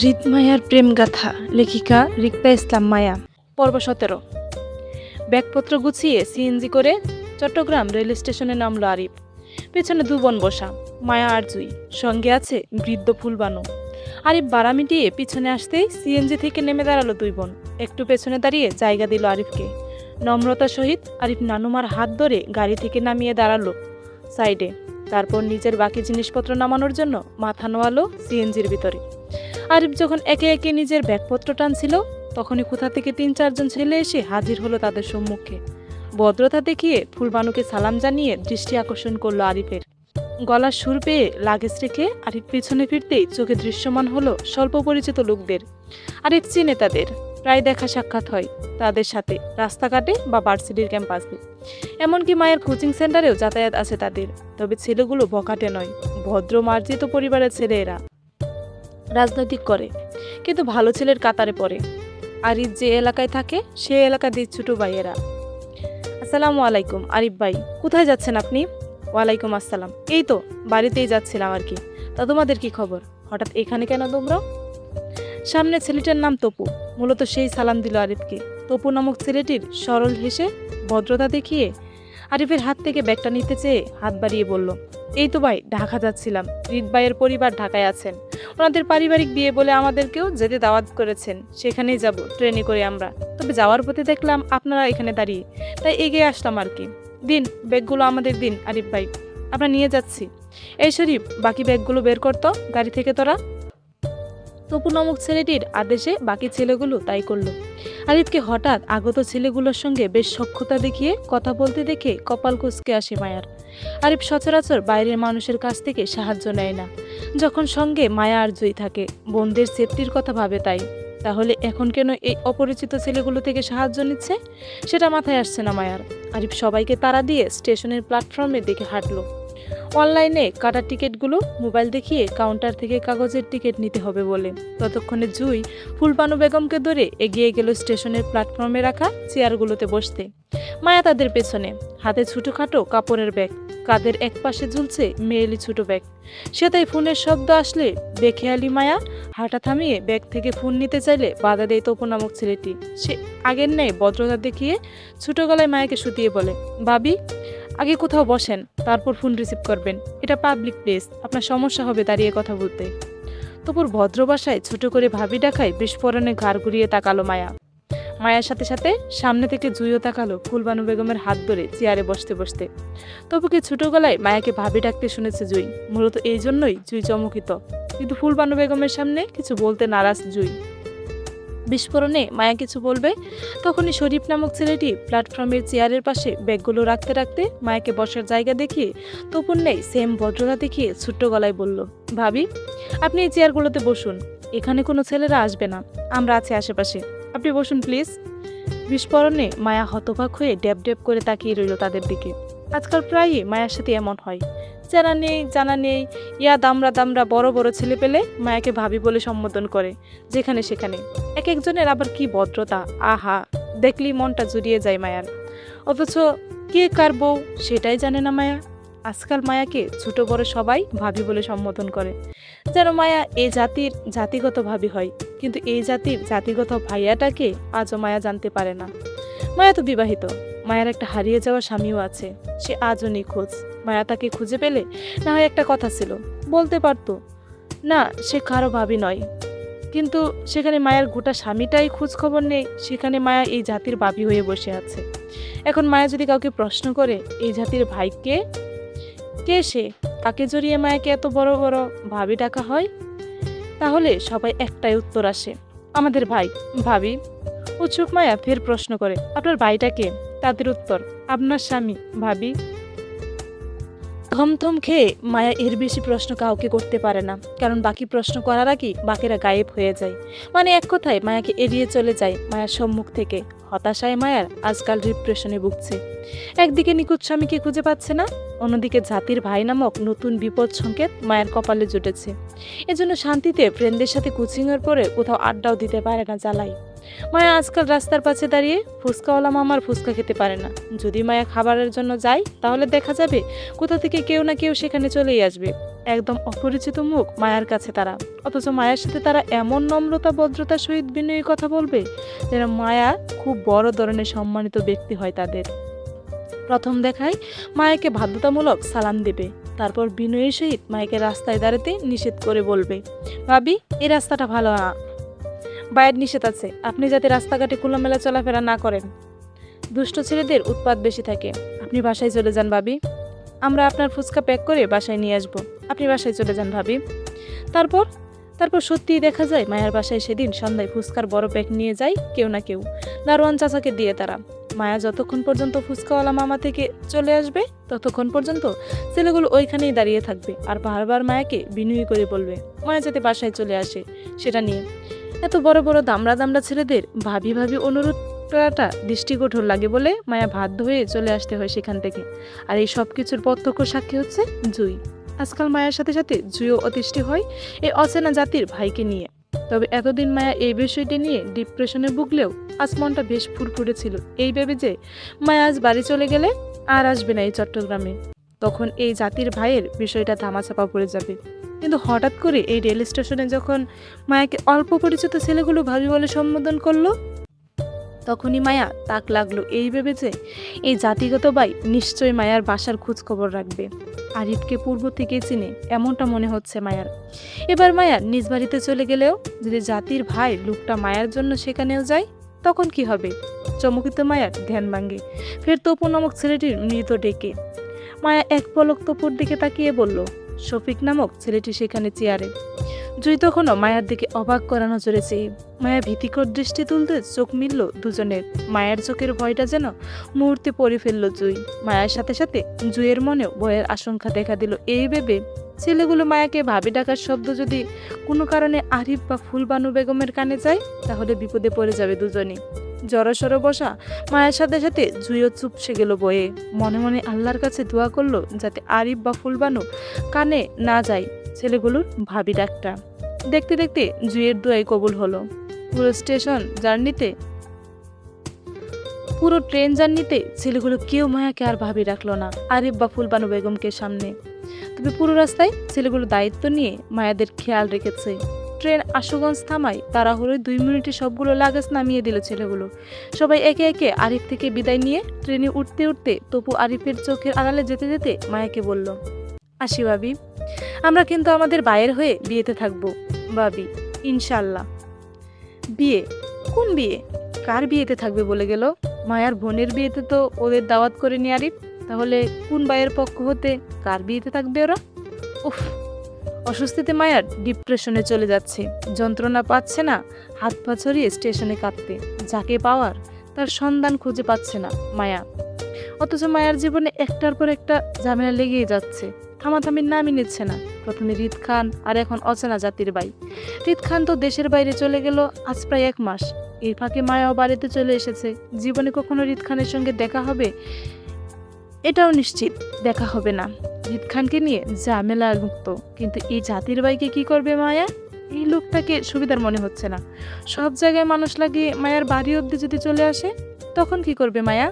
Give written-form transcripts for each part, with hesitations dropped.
হৃদমায়ার প্রেম গাথা লেখিকা রিক্তা ইসলাম মায়া পর্ব 17। ব্যাগপত্র গুছিয়ে সিএনজি করে চট্টগ্রাম রেল স্টেশনে নামলো আরিফ। পেছনে দু বোন বসা, মায়া আর জুই, সঙ্গে আছে বৃদ্ধ ফুলবানু। আরিফ বাড়া মিটিয়ে পিছনে আসতেই সিএনজি থেকে নেমে দাঁড়ালো দুই বোন। একটু পেছনে দাঁড়িয়ে জায়গা দিল আরিফকে। নম্রতা সহিত আরিফ নানুমার হাত ধরে গাড়ি থেকে নামিয়ে দাঁড়ালো সাইডে। তারপর নিজের বাকি জিনিসপত্র নামানোর জন্য মাথা নোয়ালো সিএনজির ভিতরে। আরিফ যখন একে একে নিজের ব্যাগপত্র টানছিল, তখনই কোথা থেকে ৩-৪ জন ছেলে এসে হাজির হলো তাদের সম্মুখে। ভদ্রতা দেখিয়ে ফুলবানুকে সালাম জানিয়ে দৃষ্টি আকর্ষণ করলো আরিফের। গলার সুর পেয়ে লাগেজ রেখে আরিফ পিছনে ফিরতেই চোখে দৃশ্যমান হলো স্বল্প পরিচিত লোকদের। আরিফ চিনে তাদের, প্রায় দেখা সাক্ষাৎ হয় তাদের সাথে রাস্তাঘাটে বা ভার্সিটির ক্যাম্পাসে। এমনকি মায়ের কোচিং সেন্টারেও যাতায়াত আছে তাদের। তবে ছেলেগুলো বখাটে নয়, ভদ্র মার্জিত পরিবারের ছেলে এরা। রাজনৈতিক করে, কিন্তু ভালো ছেলের কাতারে পড়ে। আরিফ যে এলাকায় থাকে সে এলাকার ছোট ভাইয়েরা। আসসালামু আলাইকুম আরিফ ভাই, কোথায় যাচ্ছেন আপনি? ওয়ালাইকুম আসসালাম, এই তো বাড়িতেই যাচ্ছিলাম আর কি। তা তোমাদের কি খবর? হঠাৎ এখানে কেন তোমরা? সামনে ছেলেটার নাম তপু, মূলত সেই সালাম দিল আরিফকে। তপু নামক ছেলেটির সরল হেসে ভদ্রতা দেখিয়ে আরিফের হাত থেকে ব্যাগটা নিতে চেয়ে হাত বাড়িয়ে বলল, এই তো ভাই, ঢাকা যাচ্ছিলাম। রিদ ভাইয়ের পরিবার ঢাকায় আছেন, ওনাদের পারিবারিক বিয়ে বলে আমাদেরকেও যেতে দাওয়াত করেছেন, সেখানেই যাব ট্রেনে করে আমরা। তবে যাওয়ার পথে দেখলাম আপনারা এখানে দাঁড়িয়ে, তাই এগিয়ে আসলাম আর কি। দিন, ব্যাগগুলো আমাদের দিন আরিফ ভাই, আমরা নিয়ে যাচ্ছি। এই শরীফ, বাকি ব্যাগগুলো বের করতো গাড়ি থেকে তোরা। তপু নামক ছেলেটির আদেশে বাকি ছেলেগুলো তাই করলো। আরিফকে হঠাৎ আগত ছেলেগুলোর সঙ্গে বেশ সখ্যতা দেখিয়ে কথা বলতে দেখে কপাল কুঁচকে আসে মায়ার। আরিফ সচরাচর বাইরের মানুষের কাছ থেকে সাহায্য নেয় না, যখন সঙ্গে মায়া আর জয়ী থাকে। বোনদের সেফটির কথা ভাবে তাই। তাহলে এখন কেন এই অপরিচিত ছেলেগুলো থেকে সাহায্য নিচ্ছে, সেটা মাথায় আসছে না মায়ার। আরিফ সবাইকে তাড়া দিয়ে স্টেশনের প্ল্যাটফর্মে দেখে হাঁটলো। অনলাইনে কাটার টিকিটগুলো মোবাইল দেখিয়ে কাউন্টার থেকে কাগজের টিকিট নিতে হবে বলে। ততক্ষণে জুই ফুলবানু বেগমকে ধরে এগিয়ে গেল স্টেশনের প্ল্যাটফর্মে রাখা চেয়ারগুলোতে বসতে। মায়া তাদের পেছনে, হাতে ছোটোখাটো কাপড়ের ব্যাগ, কাঁধের এক পাশে ঝুলছে মেয়েলি ছোট ব্যাগ। সে তাই ফোনের শব্দ আসলে বেখেয়ালি মায়া হাঁটা থামিয়ে ব্যাগ থেকে ফোন নিতে চাইলে বাধা দেয় তপু নামক ছেলেটি। সে আগের ন্যায় ভদ্রতা দেখিয়ে ছোট গলায় মায়াকে শুতিয়ে বলে, ভাবি, আগে কোথাও বসেন, তারপর ফোন রিসিভ করবেন। এটা পাবলিক প্লেস, আপনার সমস্যা হবে দাঁড়িয়ে কথা বলতে। তপুর ভদ্র ভাষায় ছোট করে ভাবি ডাকায় বিস্ফোরণে ঘাড় ঘুরিয়ে তাকালো মায়া। মায়ার সাথে সাথে সামনে থেকে জুইও তাকালো ফুলবানু বেগমের হাত ধরে চেয়ারে বসতে বসতে। তপুকে ছোট গলায় মায়াকে ভাবি ডাকতে শুনেছে জুই, মূলত এই জন্যই জুই চমকিত। কিন্তু ফুলবানু বেগমের সামনে কিছু বলতে নারাজ জুই। বিস্ফোরণে মায়া কিছু বলবে, তখনই শরীফ নামক ছেলেটি প্ল্যাটফর্মের চেয়ারের পাশে ব্যাগগুলো রাখতে রাখতে মায়াকে বসার জায়গা দেখিয়ে তপুর নেই সেম ভদ্রতা দেখিয়ে ছোট্ট গলায় বলল, ভাবি, আপনি এই চেয়ারগুলোতে বসুন, এখানে কোনো ছেলেরা আসবে না, আমরা আছি আশেপাশে, আপনি বসুন প্লিজ। বিস্ফোরণে মায়া হতবাক হয়ে ড্যাব ড্যাব করে তাকিয়ে রইল তাদের দিকে। আজকাল প্রায়ই মায়ার সাথে এমন হয়, জানা নেই ইয়া দামরা দামরা বড় বড় ছেলে পেলে মায়াকে ভাবি বলে সম্বোধন করে যেখানে সেখানে। এক একজনের আবার কি ভদ্রতা, আহা, দেখলেই মনটা জুড়িয়ে যায় মায়ার। অথচ কে কার বউ সেটাই জানে না মায়া। আজকাল মায়াকে ছোট বড় সবাই ভাবি বলে সম্বোধন করে, যেন মায়া এই জাতির জাতিগত ভাবি হয়। কিন্তু এই জাতির জাতিগত ভাইয়াটাকে আজও মায়া জানতে পারে না। মায়া তো বিবাহিত, মায়ার একটা হারিয়ে যাওয়া স্বামীও আছে, সে আজও নিখোঁজ। মায়া তাকে খুঁজে পেলে না হয় একটা কথা ছিল, বলতে পারতো না সে কারো ভাবি নয়। কিন্তু সেখানে মায়ার গোটা স্বামীটাই খোঁজ খবর নেই, সেখানে মায়া এই জাতির ভাবি হয়ে বসে আছে। এখন মায়া যদি কাউকে প্রশ্ন করে এই জাতির ভাই কে, কে সে, কাকে জড়িয়ে মায়াকে এত বড় বড় ভাবি ডাকা হয়, তাহলে সবাই একটাই উত্তর আসে, আমাদের ভাই। ভাবি। উৎসুক মায়া ফের প্রশ্ন করে, আপনার ভাইটা কে? তাদের উত্তর, আপনার স্বামী। ভাবি। থমথম খেয়ে মায়া এর বেশি প্রশ্ন কাউকে করতে পারে না, কারণ বাকি প্রশ্ন করার আগেই বাকিরা গায়েব হয়ে যায়। মানে এক কথায় মায়াকে এড়িয়ে চলে যায় মায়ার সম্মুখ থেকে। হতাশায় মায়ার আজকাল ডিপ্রেশনে ভুগছে। একদিকে নিখোঁজ স্বামীকে খুঁজে পাচ্ছে না, অন্যদিকে জাতির ভাই নামক নতুন বিপদ সংকেত মায়ের কপালে জুটেছে। এজন্য শান্তিতে ফ্রেন্ডদের সাথে কোচিংয়ের পরে কোথাও আড্ডাও দিতে পারে না জ্বালাই। মায়া আজকাল রাস্তার পাশে দাঁড়িয়ে ফুচকাওয়ালা মামার ফুচকা খেতে পারে না। যদি মায়া খাবারের জন্য যায় তাহলে দেখা যাবে কোথা থেকে কেউ না কেউ সেখানে চলেই আসবে। একদম অপরিচিত মুখ মায়ার কাছে তারা, অথচ মায়ের সাথে তারা এমন নম্রতা ভদ্রতার সহিত বিনয়ী কথা বলবে যেন মায়া খুব বড় ধরনের সম্মানিত ব্যক্তি হয় তাদের। প্রথম দেখায় মায়াকে বাধ্যতামূলক সালাম দেবে, তারপর বিনয়ের সহিত মায়াকে রাস্তায় দাঁড়াতে নিষেধ করে বলবে, ভাবি এই রাস্তাটা ভালো না, বাইরের নিষেধ আছে, আপনি যাতে রাস্তাঘাটে খোলামেলা চলাফেরা না করেন। দুষ্ট ছেলেদের উৎপাত বেশি থাকে। আপনি বাসায় চলে যান ভাবি, আমরা আপনার ফুচকা প্যাক করে বাসায় নিয়ে আসবো, আপনি বাসায় চলে যান ভাবি। তারপর তারপর সত্যিই দেখা যায় মায়ার বাসায় সেদিন সন্ধ্যায় ফুচকার বড় প্যাক নিয়ে যায় কেউ না কেউ, দারোয়ান চাচাকে দিয়ে তারা। মায়া যতক্ষণ পর্যন্ত ফুচকাওয়ালা মামা থেকে চলে আসবে ততক্ষণ পর্যন্ত ছেলেগুলো ওইখানেই দাঁড়িয়ে থাকবে আর বারবার মায়াকে বিনয়ী করে বলবে মায়া যাতে বাসায় চলে আসে সেটা নিয়ে। এত বড় বড় দামড়া দামড়া ছেলেদের ভাবি ভাবি অনুরোধ করাটা দৃষ্টিকঠোর লাগে বলে মায়া বাধ্য হয়ে চলে আসতে হয় সেখান থেকে। আর এই সব কিছুর প্রত্যক্ষ সাক্ষী হচ্ছে জুই। আজকাল মায়ের সাথে সাথে জুইও অতিষ্ঠি হয় এই অচেনা জাতির ভাইকে নিয়ে। তবে এতদিন মায়া এই বিষয়টি নিয়ে ডিপ্রেশনে ভুগলেও আজ মনটা বেশ ফুরফুরে ছিল এই ভেবে যে মায়া আজ বাড়ি চলে গেলে আর আসবে না এই চট্টগ্রামে, তখন এই জাতির ভাইয়ের বিষয়টা ধামাচাপা পড়ে যাবে। কিন্তু হঠাৎ করে এই রেল স্টেশনে যখন মায়াকে অল্প পরিচিত ছেলেগুলো ভাবি বলে সম্বোধন করলো, তখনই মায়া তাক লাগলো এই ভেবে যে এই জাতিগত ভাই নিশ্চয়ই মায়ার বাসার খোঁজ খবর রাখবে। আরিফকে পূর্ব থেকেই চিনে এমনটা মনে হচ্ছে মায়ার। এবার মায়া নিজ বাড়িতে চলে গেলেও যদি জাতির ভাই লোকটা মায়ার জন্য সেখানেও যায় তখন কি হবে? চমকিত মায়ার ধ্যান ভাঙ্গে। ফের তপু নামক ছেলেটির মৃত ডেকে। মায়া এক পলক তপুর দিকে তাকিয়ে বলল, শফিক নামক ছেলেটি সেখানে চেয়ারে। জুই তখনও মায়ার দিকে অবাক করা নজরে চেয়ে। মায়া ভীতিকর দৃষ্টি তুলতে চোখ মিলল দুজনের। মায়ের চোখের ভয়টা যেন মুহূর্তে পড়ে ফেলল জুই। মায়ের সাথে সাথে জুইয়ের মনেও ভয়ের আশঙ্কা দেখা দিল এই ভেবে ছেলেগুলো মায়াকে ভাবি ডাকার শব্দ যদি কোনো কারণে আরিফ বা ফুলবানু বেগমের কানে যায় তাহলে বিপদে পড়ে যাবে দুজনই। জড়সড় বসা মায়ের সাথে সাথে জুইও চুপসে গেল বয়ে। মনে মনে আল্লাহর কাছে দোয়া করলো যাতে আরিফ বা ফুলবানু কানে না যায় ছেলেগুলোর ভাবি ডাকটা। দেখতে দেখতে জুইয়ের দোয়াই কবুল হলো। পুরো ট্রেন জার্নিতে ছেলেগুলো কেউ মায়াকে আর ভাবি রাখলো না আরিফ বা ফুলবানু বেগমকে সামনে। তবে পুরো রাস্তায় ছেলেগুলো দায়িত্ব নিয়ে মায়াদের খেয়াল রেখেছে। ট্রেন আশুগঞ্জ থামায় তাড়াহুড়োয় 2 মিনিটে সবগুলো লাগেজ নামিয়ে দিল ছেলেগুলো। সবাই একে একে আরিফ থেকে বিদায় নিয়ে ট্রেনে উঠতে উঠতে তপু আরিফের চোখের আড়ালে যেতে যেতে মায়াকে বলল, আসি ভাবি, আমরা কিন্তু আমাদের ভাইয়ের হয়ে বিয়েতে থাকবো ভাবি, ইনশাল্লাহ। বিয়ে? কোন বিয়ে? কার বিয়েতে থাকবে বলে গেল? মায়ার বোনের বিয়েতে তো ওদের দাওয়াত করে নি আরিফ, তাহলে কোন ভাইয়ের পক্ষ হতে কার বিয়েতে থাকবে ওরা? উফ! অস্বস্তিতে মায়ার ডিপ্রেশনে চলে যাচ্ছে। যন্ত্রণা পাচ্ছে না, হাত পা ছড়িয়ে স্টেশনে কাঁদতে। যাকে পাওয়ার তার সন্ধান খুঁজে পাচ্ছে না মায়া। অথচ মায়ার জীবনে একটার পর একটা ঝামেলা লেগেই যাচ্ছে, থামাথামির নামই নিচ্ছে না। প্রথমে রিদ খান আর এখন অচেনা জাতির ভাই। রিদ খান তো দেশের বাইরে চলে গেল আজ প্রায় 1 মাস। এর ফাঁকে মায়াও বাড়িতে চলে এসেছে। জীবনে কখনো রিদ খানের সঙ্গে দেখা হবে এটাও নিশ্চিত দেখা হবে না। রিদ খানকে নিয়ে ঝামেলা মুক্ত, কিন্তু এই জাতির ভাইকে কি করবে মায়া? এই লোকটাকে সুবিধার মনে হচ্ছে না। সব জায়গায় মানুষ লাগিয়ে মায়ার বাড়ি অবধি যদি চলে আসে তখন কি করবে মায়া?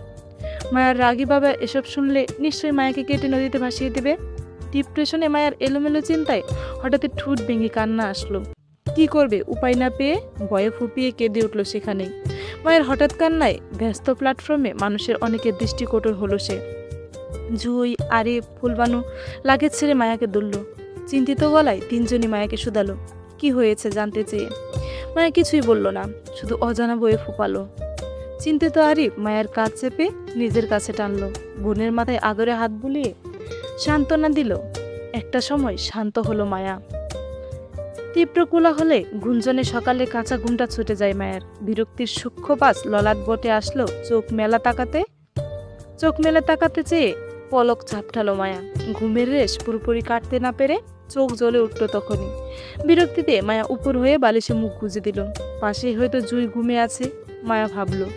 মায়ার রাগী বাবা এসব শুনলে নিশ্চয়ই মায়াকে কেটে নদীতে ভাসিয়ে দেবে। ডিপ্রেশনে মায়ার এলোমেলো চিন্তায় হঠাৎ ঠোঁট ভেঙে কান্না আসলো। কি করবে উপায় না পেয়ে ভয়ে ফুপিয়ে কেঁদে উঠল সেখানেই। মায়ের হঠাৎ কান্নায় ব্যস্ত প্ল্যাটফর্মে মানুষের অনেকের দৃষ্টি কঠোর হলো সে। জুই, আরিফ, ফুলবানু লাগেজ ছেড়ে মায়াকে ধরল। চিন্তিত গলায় 3জনই মায়াকে শুধালো, কি হয়েছে জানতে চেয়ে। মায়া কিছুই বলল না, শুধু অজানা বয়ে ফুপালো। চিন্তিত আরিফ মায়ের কাজ চেপে নিজের কাছে টানলো, বোনের মাথায় আদরে হাত বুলিয়ে সান্ত্বনা দিল। একটা সময় শান্ত হলো মায়া। তীব্র কোলাহলে গুঞ্জনে সকালে কাঁচা ঘুমটা ছুটে যায় মায়ের। বিরক্তির সূক্ষ্মবাস ললাট বটে আসলো চোখ মেলে তাকাতে চেয়ে পলক ঝাপটালো মায়া। ঘুমের রেশ পুরোপুরি কাটতে না পেরে চোখ জ্বলে উঠল তখনই। বিরক্তিতে মায়া উপর হয়ে বালিশে মুখ গুজে দিল। পাশেই হয়তো জুই ঘুমে আছে, মায়া ভাবলো।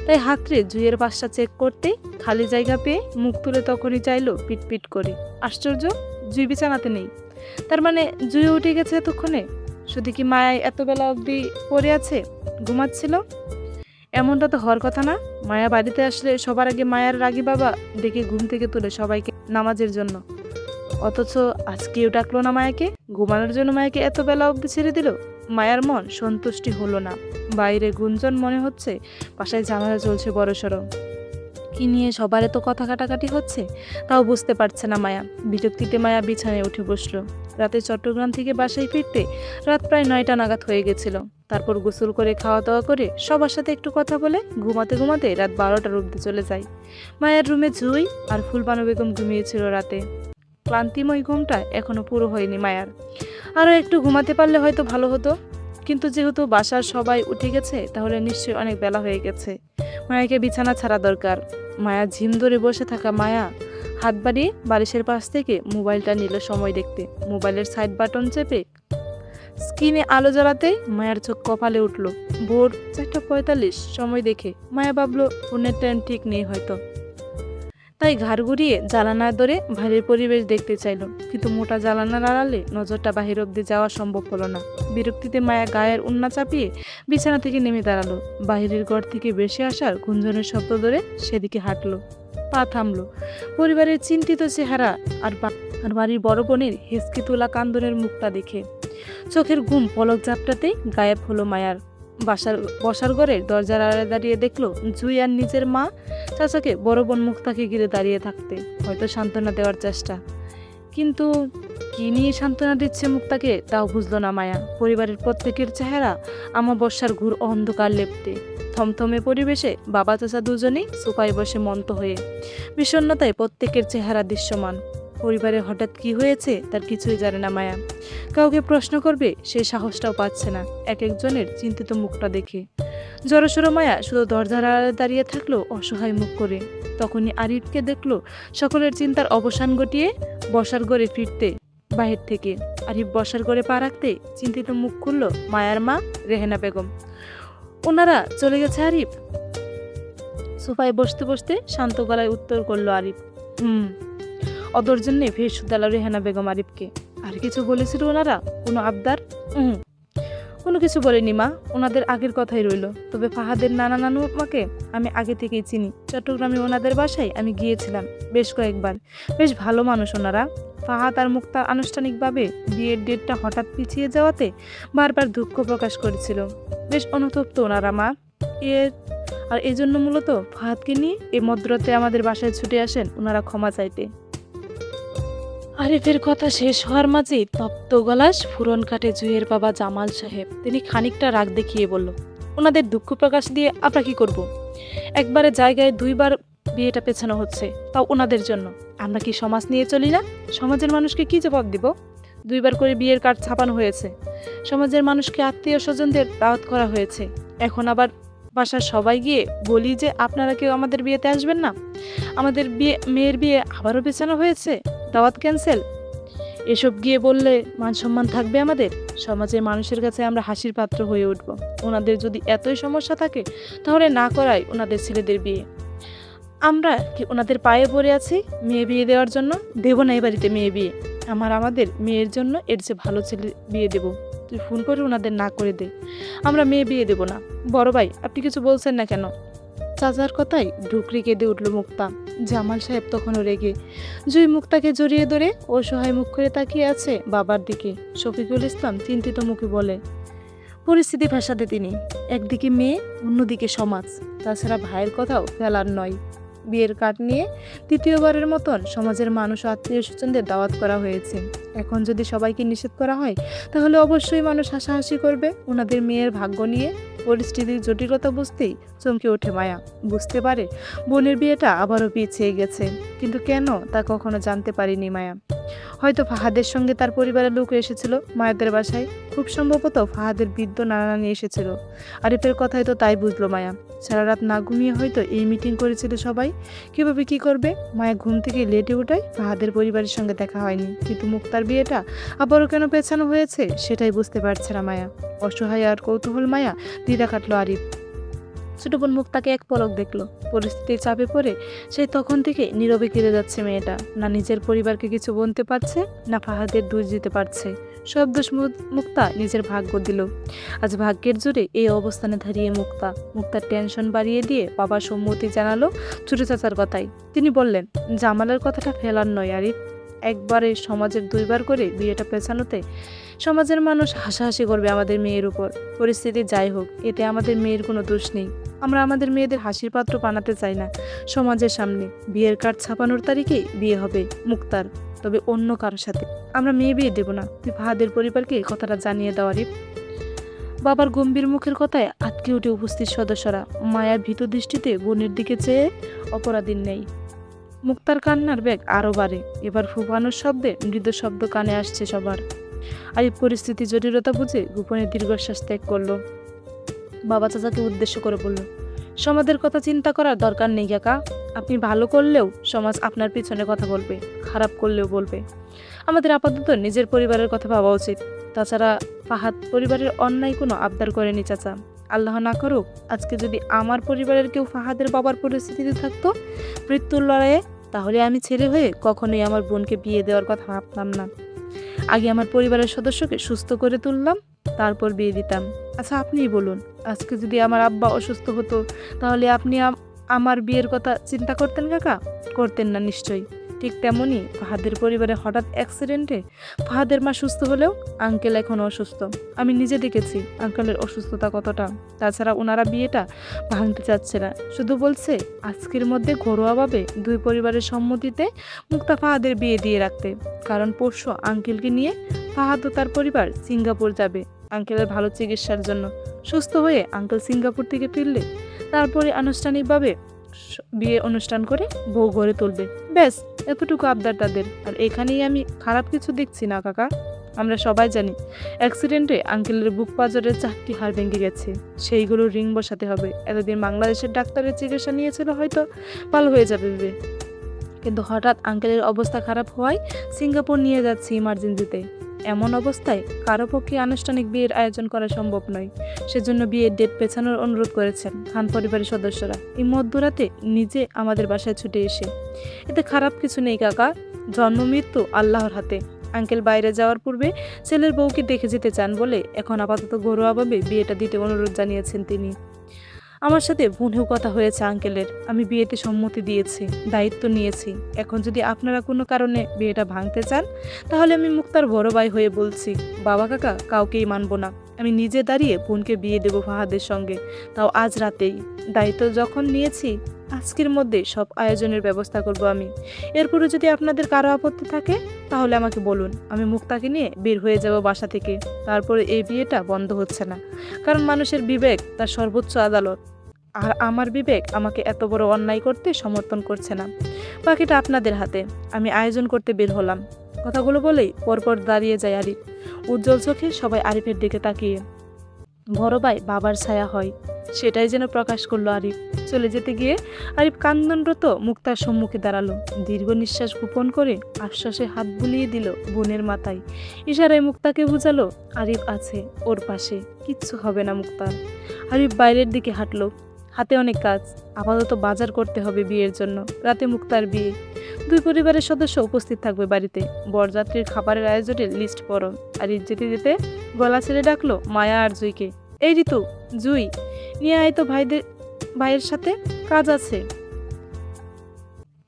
তাই হাতড়ে জুইয়ের পাশটা চেক করতে খালি জায়গা পেয়ে মুখ তুলে তখনই চাইলো পিট করে। আশ্চর্য, জুই বিছানাতে নেই। তার মানে জুই উঠে গেছে এতক্ষণে। শুধু কি মায়ায় এত বেলা অবধি পড়ে আছে, ঘুমাচ্ছিল? এমনটা তো হওয়ার কথা না। মায়া বাড়িতে আসলে সবার আগে মায়ার রাগী বাবা ডেকে ঘুম থেকে তুলে সবাইকে নামাজের জন্য, অথচ আজকেও ডাকলো না মায়াকে। ঘুমানোর জন্য মায়াকে এত বেলা অবধি ছেড়ে দিল। মায়ার মন সন্তুষ্টি হলো না। বাইরে গুঞ্জন মনে হচ্ছে, বাসায় ঝামেলা চলছে বড়সড়। কি নিয়ে সবার এত কথা কাটাকাটি হচ্ছে তাও বুঝতে পারছে না মায়া। বিরক্তিতে মায়া বিছানায় উঠে বসলো। রাতে চট্টগ্রাম থেকে বাসায় ফিরতে রাত প্রায় 9টা নাগাদ হয়ে গেছিল। তারপর গোসল করে খাওয়া দাওয়া করে সবার সাথে একটু কথা বলে ঘুমাতে ঘুমাতে রাত 12টার অবধি চলে যায়। মায়ের রুমে জুই আর ফুলবানু বেগম ঘুমিয়েছিল রাতে। ক্লান্তিময় ঘুমটা এখনো পুরো হয়নি মায়ার। আরও একটু ঘুমাতে পারলে হয়তো ভালো হতো, কিন্তু যেহেতু বাসার সবাই উঠে গেছে তাহলে নিশ্চয়ই অনেক বেলা হয়ে গেছে। মায়াকে বিছানা ছাড়া দরকার। মায়া ঝিম ধরে বসে থাকা মায়া হাত বাড়িয়ে বালিশের পাশ থেকে মোবাইলটা নিল সময় দেখতে। মোবাইলের সাইড বাটন চেপে স্ক্রিনে আলো জ্বালাতেই মায়ার চোখ কপালে উঠল। ভোর 4:45 সময় দেখে মায়া ভাবলো ফোনের টাইম ঠিক নেই হয়তো। তাই ঘাড় ঘুরিয়ে জানালার ধরে বাইরের পরিবেশ দেখতে চাইল, কিন্তু মোটা জানালার আড়ালে নজরটা বাহির অব্দি যাওয়া সম্ভব হলো না। বিরক্তিতে মায়া গায়ের উন্না চাপিয়ে বিছানা থেকে নেমে দাঁড়ালো। বাহিরের ঘর থেকে বেশি আসার গুঞ্জনের শব্দ ধরে সেদিকে হাঁটলো। পা থামলো। পরিবারের চিন্তিত চেহারা আর বাড়ির বড় বোনের হেসকে তোলা কান্দনের মুখটা দেখে চোখের ঘুম পলক ঝাপটাতেই গায়েব হলো মায়ার। বসার ঘরের দরজার আড়ালে দাঁড়িয়ে দেখলো জুই আর নিজের মা চাচাকে বড় বোন মুক্তাকে ঘিরে দাঁড়িয়ে থাকতে, হয়তো সান্ত্বনা দেওয়ার চেষ্টা। কিন্তু কি নিয়ে সান্ত্বনা দিচ্ছে মুক্তাকে তাও বুঝলো না মায়া। পরিবারের প্রত্যেকের চেহারা আমাবস্যার ঘুর অন্ধকার লেপ্টে। থমথমে পরিবেশে বাবা চাচা দুজনেই সোফায় বসে মন্ত হয়ে। বিষণ্ণতায় প্রত্যেকের চেহারা দৃশ্যমান। পরিবারে হঠাৎ কি হয়েছে তার কিছুই জানে না মায়া। কাউকে প্রশ্ন করবে সেই সাহসটাও পাচ্ছে না এক একজনের চিন্তিত মুখটা দেখে। জড়সড় মায়া শুধু দরজার আড়ালে দাঁড়িয়ে থাকলো অসহায় মুখ করে। তখনই আরিফকে দেখলো সকলের চিন্তার অবসান ঘটিয়ে বসার ঘরে ফিরতে বাহির থেকে। আরিফ বসার ঘরে পা রাখতে চিন্তিত মুখ খুলল মায়ার মা রেহেনা বেগম। ওনারা চলে গেছে আরিফ? সোফায় বসতে বসতে শান্ত গলায় উত্তর করলো আরিফ। ওদের জন্যে ফের শুধালো রেহানা বেগম আরিফকে। আর কিছু বলেছিল ওনারা? কোনো আবদার? কোনো কিছু বলেনি মা, ওনাদের আগের কথাই রইল। তবে ফাহাদের নানা নানু মাকে আমি আগে থেকেই চিনি। চট্টগ্রামে ওনাদের বাসায় আমি গিয়েছিলাম বেশ কয়েকবার। বেশ ভালো মানুষ ওনারা। ফাহাদ আর মুক্তা আনুষ্ঠানিকভাবে বিয়ের ডেটটা হঠাৎ পিছিয়ে যাওয়াতে বারবার দুঃখ প্রকাশ করেছিল। বেশ অনুতপ্ত ওনারা মা। আর এই জন্য মূলত ফাহাদকে নিয়ে এই মধ্যরাতে আমাদের বাসায় ছুটে আসেন ওনারা ক্ষমা চাইতে। আরিফের কথা শেষ হওয়ার মাঝেই তপ্ত গলাস ফুরন কাটে জুইয়ের বাবা জামাল সাহেব। তিনি খানিকটা রাগ দেখিয়ে বলল, ওনাদের দুঃখ প্রকাশ দিয়ে আমরা কি করব? একবারে জায়গায় দুইবার বিয়েটা পেছানো হচ্ছে, তাও ওনাদের জন্য। আমরা কি সমাজ নিয়ে চলি না? সমাজের মানুষকে কি জবাব দিব? দুইবার করে বিয়ের কার্ড ছাপানো হয়েছে। সমাজের মানুষকে আত্মীয় স্বজনদের দাওয়াত করা হয়েছে। এখন আবার বাসার সবাই গিয়ে বলি যে আপনারা কেউ আমাদের বিয়েতে আসবেন না? আমাদের মেয়ের বিয়ে আবারও পেছানো হয়েছে, দাওয়াত ক্যান্সেল। এসব গিয়ে বললে মান সম্মান থাকবে আমাদের? সমাজের মানুষের কাছে আমরা হাসির পাত্র হয়ে উঠব। ওনাদের যদি এতই সমস্যা থাকে তাহলে না করাই ওনাদের ছেলেদের বিয়ে। আমরা কি ওনাদের পায়ে পড়ে আছি মেয়ে বিয়ে দেওয়ার জন্য? দেব না এ বাড়িতে মেয়ে বিয়ে। আমাদের মেয়ের জন্য এর চেয়ে ভালো ছেলে বিয়ে দেব। তুই ফোন করে ওনাদের না করে দে, আমরা মেয়ে বিয়ে দেব না। বড় ভাই, আপনি কিছু বলছেন না কেন? চাচার কথাই ঢুকরি কেঁদে উঠল মুক্তা। জামাল সাহেব তখনও রেগে। জুই মুক্তাকে জড়িয়ে ধরে অসহায় মুখ করে তাকিয়ে আছে বাবার দিকে। শফিকুল ইসলাম চিন্তিত মুখে বলে, পরিস্থিতি ভাসাতে তিনি। একদিকে মেয়ে, অন্যদিকে সমাজ। তাছাড়া ভাইয়ের কথাও ফেলার নয়। বিয়ের কার্ড নিয়ে দ্বিতীয়বারের মতন সমাজের মানুষ ও আত্মীয় স্বজনদের দাওয়াত করা হয়েছে। এখন যদি সবাইকে নিষেধ করা হয় তাহলে অবশ্যই মানুষ হাসাহাসি করবে ওনাদের মেয়ের ভাগ্য নিয়ে। পরিস্থিতির জটিলতা বুঝতেই চমকে ওঠে মায়া। বুঝতে পারে বোনের বিয়েটা আবারও পিছিয়ে গেছে, কিন্তু কেন তা কখনো জানতে পারিনি মায়া। হয়তো ফাহাদের সঙ্গে তার পরিবারের লোক এসেছিল মায়াদের বাসায়। খুব সম্ভবত ফাহাদের বৃদ্ধ নানানি এসেছিল। আরিফের কথাই তো তাই বুঝলো মায়া। সারা রাত না ঘুমিয়ে হয়তো এই মিটিং করেছিল সবাই। কীভাবে কি করবে? মায়া ঘুম থেকে লেটে ওঠায় ফাহাদের পরিবারের সঙ্গে দেখা হয়নি, কিন্তু মুক্তার বিয়েটা আবারও কেন পেছানো হয়েছে সেটাই বুঝতে পারছে না মায়া। অসহায় আর কৌতূহল মায়া দ্বিধা কাটলো আরিফ। ছোট বোন মুক্তাকে এক পলক দেখলো। পরিস্থিতির চাপে পড়ে সেই তখন থেকে নীরবে কেঁদে যাচ্ছে মেয়েটা। না নিজের পরিবারকে কিছু বলতে পারছে, না ফাহাদের দোষ দিতে পারছে। সব দোষ মুক্তা নিজের ভাগ্য দিল। আজ ভাগ্যের জোরে এই অবস্থানে দাঁড়িয়ে মুক্তার টেনশন বাড়িয়ে দিয়ে বাবার সম্মতি জানালো ছোট চাচার কথাই। তিনি বললেন, জামালের কথাটা ফেলার নয় আরিফ, একবারে সমাজের দুইবার করে বিয়েটা পেছানোতে সমাজের মানুষ হাসাহাসি করবে আমাদের মেয়ের উপর। পরিস্থিতি যাই হোক, এতে আমাদের মেয়ের কোনো দোষ নেই। আমরা আমাদের মেয়েদের হাসির পাত্র বানাতে চাই না সমাজের সামনে। বিয়ের কার্ড ছাপানোর তারিখে বিয়ে হবে মুক্তার, তবে অন্য কারোর সাথে। আমরা মেয়ে বিয়ে দেব না। তুই ফাহাদের পরিবারকে কথাটা জানিয়ে দাও আরিফ। বাবার গম্ভীর মুখের কথায় আটকে উঠে উপস্থিত সদস্যরা। মায়া ভীত দৃষ্টিতে বোনের দিকে চেয়ে অপরাধীর নেই। মুক্তার কান্নার বেগ আরও বাড়ে। এবার ফুপানোর শব্দে মৃদু শব্দ কানে আসছে সবার। আরিফ পরিস্থিতি জটিলতা বুঝে গোপনে দীর্ঘশ্বাস ত্যাগ করলো। বাবা চাচাকে উদ্দেশ্য করে বলল, সমাজের কথা চিন্তা করার দরকার নেই কাকা। আপনি ভালো করলেও সমাজ আপনার পিছনে কথা বলবে, খারাপ করলেও বলবে। আমাদের আপাতত নিজের পরিবারের কথা ভাবা উচিত। তাছাড়া ফাহাদ পরিবারের অন্যায় কোনো আবদার করেনি চাচা। আল্লাহ না করুক, আজকে যদি আমার পরিবারের কেউ ফাহাদের বাবার পরিস্থিতিতে থাকতো মৃত্যুর লড়াইয়ে, তাহলে আমি ছেলে হয়ে কখনোই আমার বোনকে বিয়ে দেওয়ার কথা ভাবতাম না। আগে আমার পরিবারের সদস্যকে সুস্থ করে তুললাম, তারপর বিয়ে দিতাম। আচ্ছা আপনিই বলুন, আজকে যদি আমার আব্বা অসুস্থ হতো, তাহলে আপনি আমার বিয়ের কথা চিন্তা করতেন কাকা? করতেন না নিশ্চয়ই। ঠিক তেমনই ফাহাদের পরিবারে হঠাৎ অ্যাক্সিডেন্টে ফাহাদের মা সুস্থ হলেও আঙ্কেল এখন অসুস্থ। আমি নিজে দেখেছি আঙ্কেলের অসুস্থতা কতটা। তাছাড়া ওনারা বিয়েটা ভাঙতে চাচ্ছে না, শুধু বলছে আজকের মধ্যে ঘরোয়াভাবে দুই পরিবারের সম্মতিতে মুক্তা ফাহাদের বিয়ে দিয়ে রাখতে। কারণ পরশু আঙ্কেলকে নিয়ে ফাহাদ ও তার পরিবার সিঙ্গাপুর যাবে আঙ্কেলের ভালো চিকিৎসার জন্য। সুস্থ হয়ে আঙ্কেল সিঙ্গাপুর থেকে ফিরলে তারপরে আনুষ্ঠানিকভাবে বিয়ে অনুষ্ঠান করে বউ ঘরে তুলবে। ব্যাস, এতটুকু আবদার তাদের। আর এখানেই আমি খারাপ কিছু দেখছি না কাকা। আমরা সবাই জানি অ্যাক্সিডেন্টে আঙ্কেলের বুক পাঁজরের 4টি হাড় ভেঙে গেছে, সেইগুলো রিং বসাতে হবে। এতদিন বাংলাদেশের ডাক্তারের চিকিৎসা নিয়েছিল, হয়তো ভালো হয়ে যাবে ভেবে, কিন্তু হঠাৎ আঙ্কেলের অবস্থা খারাপ হওয়ায় সিঙ্গাপুর নিয়ে যাচ্ছি ইমার্জেন্সিতে। এমন অবস্থায় কারো পক্ষে আনুষ্ঠানিক বিয়ের আয়োজন করা সম্ভব নয়। সেজন্য বিয়ের ডেট পেছানোর অনুরোধ করেছেন খান পরিবারের সদস্যরা এই মধ্যরাতে নিজে আমাদের বাসায় ছুটে এসে। এতে খারাপ কিছু নেই কাকা, জন্ম মৃত্যু আল্লাহর হাতে। আঙ্কেল বাইরে যাওয়ার পূর্বে ছেলের বউকে দেখে যেতে চান বলে এখন আপাতত ঘরোয়াভাবে বিয়েটা দিতে অনুরোধ জানিয়েছেন তিনি। আমার সাথে ফোনেও কথা হয়েছে আঙ্কেলের। আমি বিয়েতে সম্মতি দিয়েছি, দায়িত্ব নিয়েছি। এখন যদি আপনারা কোনো কারণে বিয়েটা ভাঙতে চান, তাহলে আমি মুক্তার বড় ভাই হয়ে বলছি, বাবা কাকা কাউকেই মানব না। আমি নিজে দাঁড়িয়ে বোনকে বিয়ে দেব ফাহাদের সঙ্গে, তাও আজ রাতেই। দায়িত্ব যখন নিয়েছি, আজকের মধ্যে সব আয়োজনের ব্যবস্থা করব আমি। এরপরে যদি আপনাদের কারো আপত্তি থাকে তাহলে আমাকে বলুন, আমি মুক্তাকে নিয়ে বের হয়ে যাব বাসা থেকে। তারপরে এই বিয়েটা বন্ধ হচ্ছে না, কারণ মানুষের বিবেক তার সর্বোচ্চ আদালত। আর আমার বিবেক আমাকে এত বড় অন্যায় করতে সমর্থন করছে না। বাকিটা আপনাদের হাতে। আমি আয়োজন করতে বের হলাম। কথাগুলো বলেই পরপর দাঁড়িয়ে যায় আরিফ, উজ্জ্বল চোখে সবাই আরিফের দিকে তাকিয়ে। বড় ভাই বাবার ছায়া হয়, সেটাই যেন প্রকাশ করলো আরিফ। চলে যেতে গিয়ে আরিফ কান্দনরত মুক্তার সম্মুখে দাঁড়ালো। দীর্ঘ নিঃশ্বাস গোপন করে আশ্বাসে হাত বুলিয়ে দিল বোনের মাথায়। ইশারায় মুক্তাকে বুঝালো আরিফ আছে ওর পাশে, কিচ্ছু হবে না মুক্তার। আরিফ বাইরের দিকে হাঁটলো। হাতে অনেক কাজ, আপাতত বাজার করতে হবে বিয়ের জন্য। রাতে মুক্তার বিয়ে, দুই পরিবারের সদস্য উপস্থিত থাকবে বাড়িতে। বরযাত্রীর খাবারের আয়োজনের লিস্ট পড়ো। আরিফ যেতে যেতে গলা ছেড়ে ডাকলো মায়া আর জুইকে, এই ঋতু, জুই নিয়ে আয় তো ভাইয়ের সাথে কাজ আছে।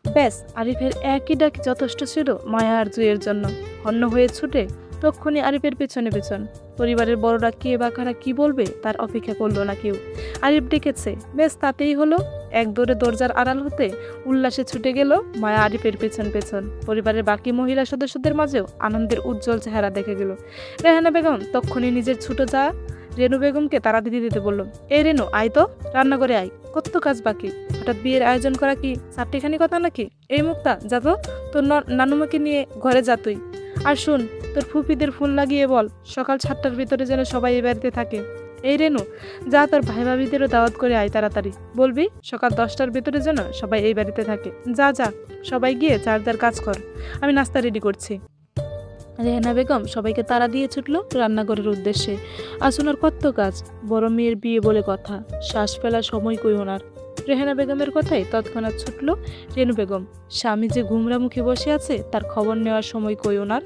ব্যাস, আরিফের একই ডাক যথেষ্ট ছিল মায়া আর জুইয়ের জন্য। হন্য হয়ে ছুটে তক্ষুনি আরিফের পেছনে পেছন। পরিবারের বড়রা কে বা কারা কি বলবে তার অপেক্ষা করলো না কেউ। আরিফ ডেকেছে, বেশ তাতেই হলো। এক দৌড়ে দরজার আড়াল হতে উল্লাসে ছুটে গেল মায়া আরিফের পেছন পেছন। পরিবারের বাকি মহিলা সদস্যদের মাঝেও আনন্দের উজ্জ্বল চেহারা দেখে গেল। রেহানা বেগম তক্ষুনি নিজের ছোট যা রেনু বেগমকে তাড়া দিতে বলল, এই রেনু আয় তো, রান্না করে আয়, কত কাজ বাকি। হঠাৎ বিয়ের আয়োজন করা কি চারটিখানি কথা নাকি? এই মুক্তা, যা তো, তোর নানুমাকে নিয়ে ঘরে যা তুই। আর শুন, তোর ফুপিদের ফোন লাগিয়ে বল সকাল 7টার ভিতরে যেন সবাই এই বাড়িতে থাকে। এই রেনু, যা তোর ভাই ভাবিদেরও দাওয়াত করে আয় তাড়াতাড়ি। বলবি সকাল 10টার ভিতরে যেন সবাই এই বাড়িতে থাকে। যা যা, সবাই গিয়ে যার যার কাজ কর, আমি নাস্তা রেডি করছি। রেহানা বেগম সবাইকে তাড়া দিয়ে ছুটল রান্নাঘরের উদ্দেশ্যে। আসুনার কত কাজ, বড় মেয়ের বিয়ে বলে কথা, শ্বাস ফেলার সময় কই ওনার। রেহানা বেগমের কথাই তৎক্ষণাৎ ছুটল রেনু বেগম। স্বামী যে গুমরা মুখে বসে আছে তার খবর নেওয়ার সময় কই ওনার।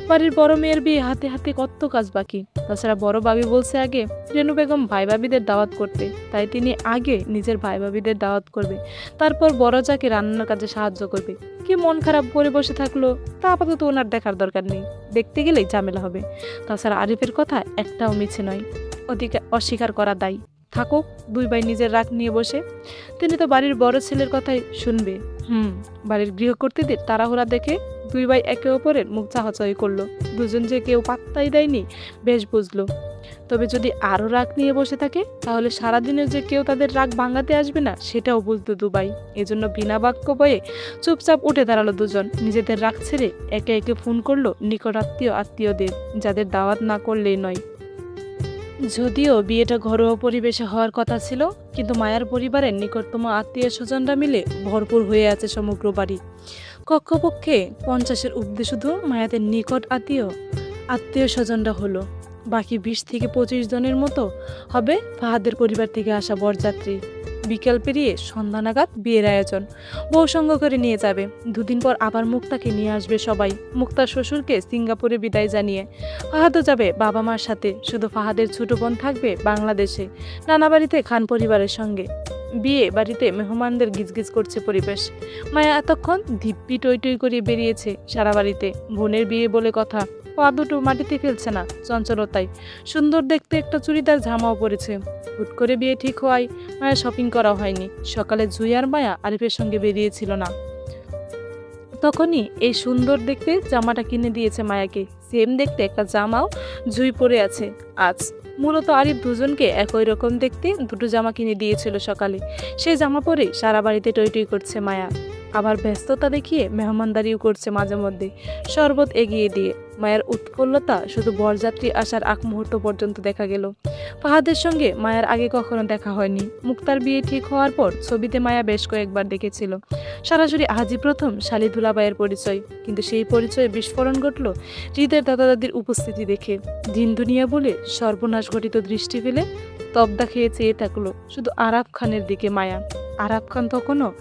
বাড়ির বড় মেয়ের বিয়ে হাতে হাতে কত কাজ বাকি। তাছাড়া বড় ভাবি বলছে আগে রেনু বেগম ভাই ভাবিদের দাওয়াত করতে, তাই তিনি আগে নিজের ভাই ভাবিদের দাওয়াত করবে, তারপর বড় যাকে রান্নার কাজে সাহায্য করবে। কি মন খারাপ করে বসে থাকলো তা আপাতত ওনার দেখার দরকার নেই, দেখতে গেলেই ঝামেলা হবে। তাছাড়া আরিফের কথা একটাও মিছে নয়, অস্বীকার করা দায়। থাকুক দুই ভাই নিজের রাগ নিয়ে বসে, তিনি তো বাড়ির বড় ছেলের কথাই শুনবে। বাড়ির গৃহকর্তীদের তাড়াহুড়া দেখে দুই ভাই একে অপরের মুখ চাহাচাহি করলো। দুজন যে কেউ পাত্তাই দেয়নি বেশ বুঝলো। তবে যদি আরও রাগ নিয়ে বসে থাকে তাহলে সারাদিনে যে কেউ তাদের রাগ ভাঙাতে আসবে না সেটাও বুঝতো দুবাই। এজন্য বিনা বাক্য বয়ে চুপচাপ উঠে দাঁড়ালো দুজন। নিজেদের রাগ ছেড়ে একে একে ফোন করলো নিকট আত্মীয়দের, যাদের দাওয়াত না করলেই নয়। যদিও বিয়েটা ঘরোয়া পরিবেশে হওয়ার কথা ছিল, কিন্তু মায়ার পরিবারের নিকটতম আত্মীয় স্বজনরা মিলে ভরপুর হয়ে আছে সমগ্র বাড়ি। কক্ষপক্ষে 50-এর ঊর্ধ্বে শুধু মায়াদের নিকট আত্মীয় স্বজনরা হলো। বাকি 20 থেকে 25 জনের মতো হবে ফাহাদের পরিবার থেকে আসা বরযাত্রী। বিকেল পেরিয়ে সন্ধ্যা নাগাদ বিয়ের আয়োজন বউ সঙ্গ করে নিয়ে যাবে। দুদিন পর আবার মুক্তাকে নিয়ে আসবে সবাই। মুক্তার শ্বশুরকে সিঙ্গাপুরে বিদায় জানিয়ে ফাহাদও যাবে বাবা মার সাথে। শুধু ফাহাদের ছোট বোন থাকবে বাংলাদেশে নানা বাড়িতে খান পরিবারের সঙ্গে। বিয়ে বাড়িতে মেহমানদের গিজগিজ করছে পরিবেশ। মায়া এতক্ষণ দিব্যি টই টই করে বেরিয়েছে সারা বাড়িতে। বোনের বিয়ে বলে কথা, পা দুটো মাটিতে ফেলছে না চঞ্চলতায়। সুন্দর দেখতে একটা চুড়িদার জামাও পরেছে। হুট করে বিয়ে ঠিক হওয়ায় মায়া শপিং করা হয়নি। সকালে জুই আর মায়া আরিফের সঙ্গে বেরিয়েছিল না, তখনই এই সুন্দর দেখতে জামাটা কিনে দিয়েছে মায়াকে। সেম দেখতে একটা জামাও জুই পরে আছে আজ। মূলত আরিফ দুজনকে একই রকম দেখতে দুটো জামা কিনে দিয়েছিল সকালে। সেই জামা পরে সারা বাড়িতে টই টই করছে মায়া। আবার ব্যস্ততা দেখিয়ে মেহমানদারিও করছে মাঝে মধ্যে শরবত এগিয়ে দিয়ে। মায়ের উৎফুল্লতা শুধু বরযাত্রী আসার আগ মুহূর্ত পর্যন্ত দেখা গেল। ফাহাদের সঙ্গে মায়ের আগে কখনো দেখা হয়নি। মুক্তার বিয়ে ঠিক হওয়ার পর ছবিতে মায়া বেশ কয়েকবার দেখেছিল। সরাসরি আজই প্রথম শালি দুলাবাইয়ের পরিচয়। কিন্তু সেই পরিচয়ে বিস্ফোরণ ঘটল হৃদের দাদা দাদির উপস্থিতি দেখে। দিন দুনিয়া বলে সর্বনাশ ঘটিত দৃষ্টি ফেলে তবদা খেয়ে চেয়ে থাকলো শুধু আরাফ খানের দিকে মায়া। আরাফ খান তখনও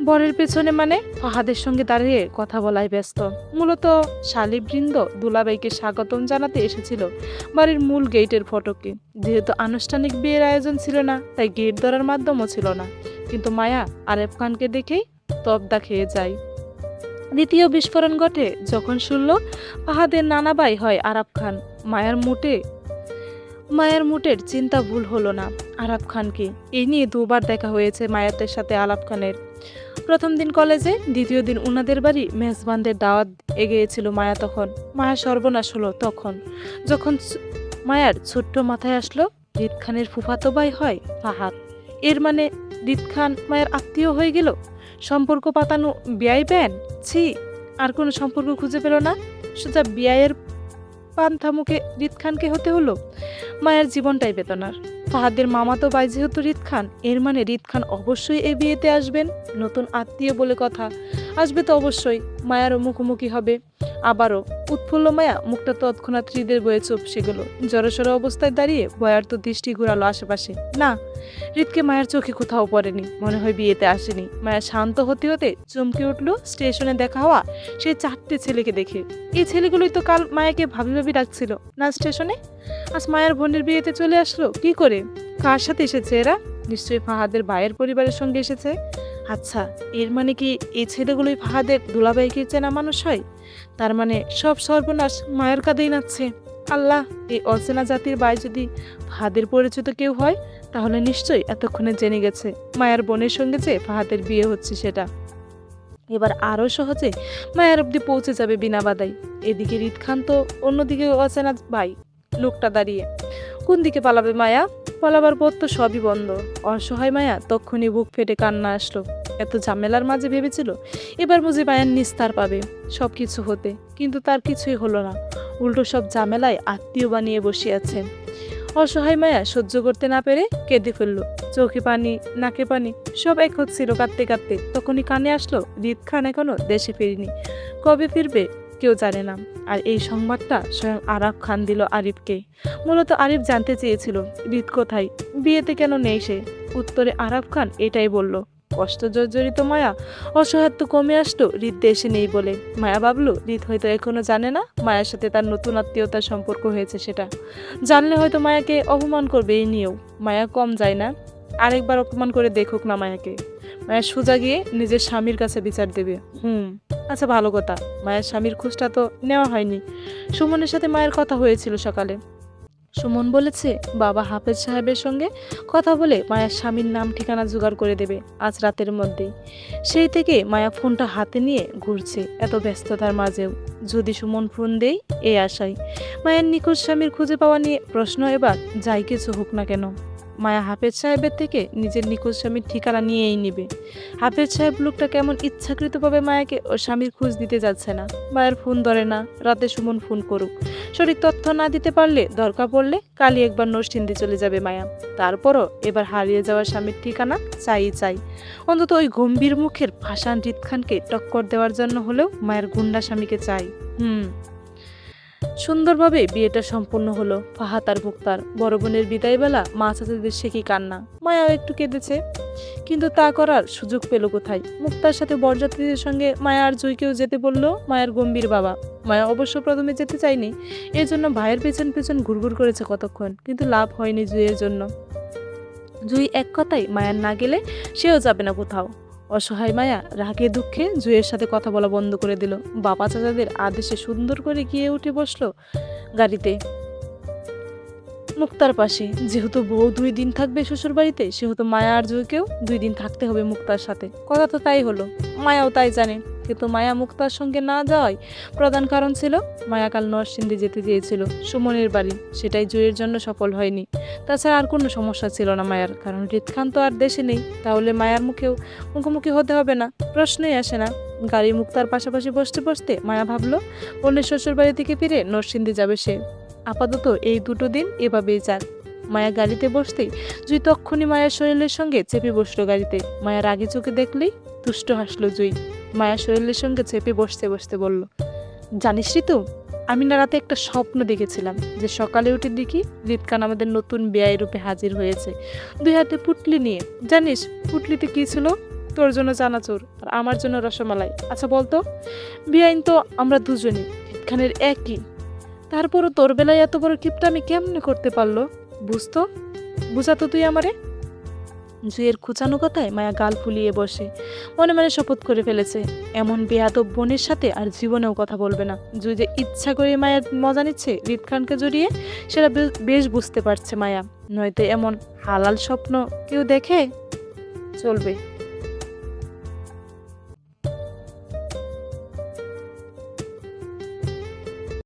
বরের পেছনে মানে ফাহাদের সঙ্গে দাঁড়িয়ে কথা বলায় ব্যস্ত। মূলত শালীবৃন্দ দুলাবাইকে স্বাগতম জানাতে এসেছিল বাড়ির মূল গেটের ফটকে। যেহেতু আনুষ্ঠানিক বিয়ের আয়োজন ছিল না, তাই গেট ধরার মাধ্যমও ছিল না। কিন্তু মায়া আরাফ খানকে দেখেই তবদা খেয়ে যায়। দ্বিতীয় বিস্ফোরণ ঘটে যখন শুনল ফাহাদের নানা ভাই হয় আরাফ খান। মায়ের মুটের চিন্তা ভুল হলো না। আরাফ খানকে এই নিয়ে দুবার দেখা হয়েছে মায়াতের সাথে আরাফ খানের। প্রথম দিন কলেজে, দ্বিতীয় দিন উনাদের বাড়ি মেজবানদের দাওয়াত এগিয়েছিল মায়া। তখন মায়া সর্বনাশ হলো যখন মায়ার ছোট্ট মাথায় আসলো রিদ খানের ফুফাতো ভাই হয় ফাহাদ। এর মানে রিদ খান মায়ের আত্মীয় হয়ে গেল। সম্পর্ক পাতানো বিয়াই ব্যান। ছি, আর কোনো সম্পর্ক খুঁজে পেল না, সোজা বিয়ায়ের পান্থা মুখে রিদ খানকে হতে হলো। মায়ের জীবনটাই বেদনার। ফাহাদের মামাতো ভাই যেহেতু রিদ খান, এর মানে রিদ খান অবশ্যই এই বিয়েতে আসবেন। নতুন আত্মীয় বলে কথা, আসবে তো অবশ্যই। মায়ারও মুখোমুখি হবে আবারও। উৎফুল্ল মায়া মুখটা তৎক্ষণাৎ হৃদের বয়ে চুপসে গেল। জড়সড় অবস্থায় দাঁড়িয়ে বয়ার্ত দৃষ্টি ঘুরালো আশেপাশে। না, হৃদকে মায়ের চোখে কোথাও পড়েনি, মনে হয় বিয়েতে আসেনি। মায়া শান্ত হতে হতে চমকে উঠল স্টেশনে দেখা হওয়া সেই 4টে ছেলেকে দেখে। এই ছেলেগুলোই তো কাল মায়াকে ভাবি ভাবি ডাকছিল না স্টেশনে। আজ মায়ের বোনের বিয়েতে চলে আসলো কি করে? কার সাথে এসেছে এরা? নিশ্চয়ই ফাহাদের ভাইয়ের পরিবারের সঙ্গে এসেছে। আচ্ছা, এর মানে কি এই ছেলেগুলোই ফাহাদের দুলাভাইকে চেনা মানুষ হয়? তার মানে সব সর্বনাশ মায়ের কাঁধেই নাচছে। আল্লাহ, এই অচেনা জাতির ভাই যদি ফাহাদের পরিচিত কেউ হয়, তাহলে নিশ্চয়ই এতক্ষণে জেনে গেছে মায়ের বোনের সঙ্গে যে ফাহাদের বিয়ে হচ্ছে সেটা। এবার আরও সহজে মায়ের অব্দি পৌঁছে যাবে বিনা বাধাই। এদিকে রিদ খান তো অন্যদিকে অচেনা ভাই লোকটা দাঁড়িয়ে। কোন দিকে পালাবে মায়া? পালাবার পথ তো সবই বন্ধ। অসহায় মায়া তক্ষুনি বুক ফেটে কান্না আসলো। এত ঝামেলার মাঝে ভেবেছিল এবার বুঝি মায়ের নিস্তার পাবে সব কিছু হতে, কিন্তু তার কিছুই হলো না। উল্টো সব ঝামেলায় আত্মীয় বানিয়ে বসে আছে। অসহায় মায়া সহ্য করতে না পেরে কেঁদে ফেললো। চোখে পানি, নাকে পানি, সব এক হচ্ছিল কাঁদতে কাঁদতে। তখনই কানে আসলো রিদ খান এখনো দেশে ফেরেনি। কবে ফিরবে কেউ জানে না। আর এই সংবাদটা স্বয়ং আরাফ খান দিল আরিফকে। মূলত আরিফ জানতে চেয়েছিল হৃদ কোথায়, বিয়েতে কেন নেই সে। উত্তরে আরাফ খান এটাই বলল। কষ্ট জর্জরিত মায়া অসহায়ত্ব কমে আসলো হৃদ দেশে নেই বলে। মায়া ভাবলো হৃদ হয়তো এখনো জানে না মায়ের সাথে তার নতুন আত্মীয়তার সম্পর্ক হয়েছে। সেটা জানলে হয়তো মায়াকে অপমান করবে, এই নিয়েও মায়া কম যায় না। আরেকবার অপমান করে দেখুক না মায়াকে। মায়া সোজা গিয়ে নিজের স্বামীর কাছে বিচার দেবে। আচ্ছা ভালো কথা, মায়ের স্বামীর খোঁজটা তো নেওয়া হয়নি। সুমনের সাথে মায়ের কথা হয়েছিল সকালে। সুমন বলেছে বাবা হাফেজ সাহেবের সঙ্গে কথা বলে মায়ের স্বামীর নাম ঠিকানা জোগাড় করে দেবে আজ রাতের মধ্যেই। সেই থেকে মায়া ফোনটা হাতে নিয়ে ঘুরছে এত ব্যস্ততার মাঝেও। যদি সুমন ফোন দেয় এই আশায়। মায়ের নিখোঁজ স্বামীর খুঁজে পাওয়া নিয়ে প্রশ্ন এবার যাই কিছু হোক না কেন, মায়া হাফেজ সাহেবের থেকে নিজের নিখোঁজ স্বামীর ঠিকানা নিয়েই নিবে। হাফেজ সাহেব লোকটা কেমন ইচ্ছাকৃতভাবে মায়াকে ও স্বামীর খোঁজ দিতে যাচ্ছে না। মায়ের ফোন ধরে না, রাতে সুমন ফোন করুক। সঠিক তথ্য না দিতে পারলে দরকার পড়লে কালই একবার নরসিংদী চলে যাবে মায়া। তারপরও এবার হারিয়ে যাওয়া স্বামীর ঠিকানা চাই। অন্তত ওই গম্ভীর মুখের ভাসান হৃদ খানকে টক্কর দেওয়ার জন্য হলেও মায়ের গুন্ডা স্বামীকে চাই। সুন্দরভাবে বিয়েটা সম্পূর্ণ হলো। ফাহাদ আর মুক্তার বড় বোনের বিদায়বেলা মা চাচাদের সে কি কান্না। মায়াও একটু কেঁদেছে, কিন্তু তা করার সুযোগ পেল কোথায়। মুক্তার সাথে বরযাত্রীদের সঙ্গে মায়া আর জুইকেও যেতে বললো মায়ের গম্ভীর বাবা। মায়া অবশ্য প্রথমে যেতে চায়নি, এর জন্য ভাইয়ের পেছন পেছন ঘুরঘুর করেছে কতক্ষণ, কিন্তু লাভ হয়নি জুইয়ের জন্য। জুই এক কথায় মায়ার না গেলে সেও যাবে না কোথাও। অসহায় মায়া রাগে দুঃখে জুইয়ের সাথে কথা বলা বন্ধ করে দিল। বাবা চাচাদের আদেশে সুন্দর করে গিয়ে উঠে বসলো গাড়িতে মুক্তার পাশে। যেহেতু বউ 2 দিন থাকবে শ্বশুর বাড়িতে, সেহেতু মায়া আর জুইকেও 2 দিন থাকতে হবে মুক্তার সাথে। কথা তো তাই হলো, মায়াও তাই জানে। কিন্তু মায়া মুক্তার সঙ্গে না যাওয়াই প্রধান কারণ ছিল। মায়া কাল নরসিংদী যেতে চেয়েছিল সুমনের বাড়ি, সেটাই জুইয়ের জন্য সফল হয়নি। তাছাড়া আর কোনো সমস্যা ছিল না মায়ার, কারণ হৃদ খান তো আর দেশে নেই। তাহলে মায়ার মুখোমুখি হতে হবে না, প্রশ্নই আসে না। গাড়ি মুক্তার পাশাপাশি বসতে বসতে মায়া ভাবলো বোনের শ্বশুর বাড়ি থেকে ফিরে নরসিংদী যাবে সে। আপাতত এই 2 দিন এভাবেই যাক। মায়া গাড়িতে বসতেই জুই তক্ষুনি মায়ের শরীরের সঙ্গে চেপে বসলো গাড়িতে। মায়ের আগে চোখে দেখলেই দুষ্ট হাসলো জুই। মায়া শরীরের সঙ্গে চেপে বসতে বসতে বলল, জানিস ঋতু, আমি না রাতে একটা স্বপ্ন দেখেছিলাম যে সকালে উঠে দেখি হৃদ খান আমাদের নতুন বেয়াই রূপে হাজির হয়েছে, 2 হাতে পুটলি নিয়ে। জানিস পুটলিতে কি ছিল? তোর জন্য চানাচুর আর আমার জন্য রসমালাই। আচ্ছা বলতো, বেআইন তো আমরা দুজনই, হৃদ খানের একই। তারপরও তোর বেলায় এত বড় কিপটা আমি কেমনে করতে পারলো? বুঝাতো তুই আমারে। জুইয়ের খুঁচানো কথায় মায়া গাল ফুলিয়ে বসে মনে মনে শপথ করে ফেলেছে এমন বেয়াদব বোনের সাথে আর জীবনেও কথা বলবে না। জুই যে ইচ্ছা করে মায়ের মজা নিচ্ছে হৃদ খানকে জড়িয়ে, সেটা বেশ বুঝতে পারছে মায়া। নয়তো এমন হালাল স্বপ্ন কেউ দেখে? চলবে।